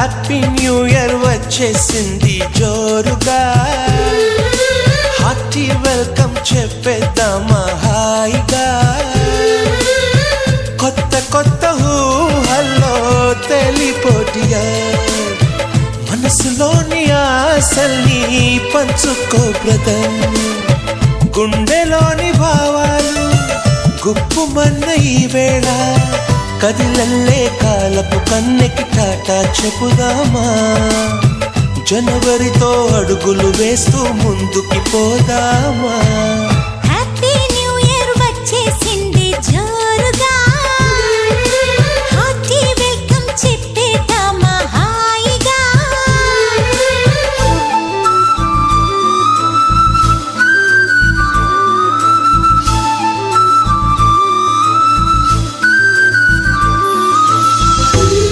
Happy new year వచ్చేసింది జోరుగా, hearty welcome చెప్పేద్దామా హాయిగా. కొత్త కొత్త ఊహల్లో తెలిపోటియా, మనసులోని ఆశల్ని పంచుకో బ్రదర్. గుండెలోని భావాలు గుప్పుమన్న ఈ వేళ, కదిలల్లే కాలపు కన్నెకి టాటా చెప్పుదామా. జనవరితో అడుగులు వేస్తూ ముందుకి పోదామా.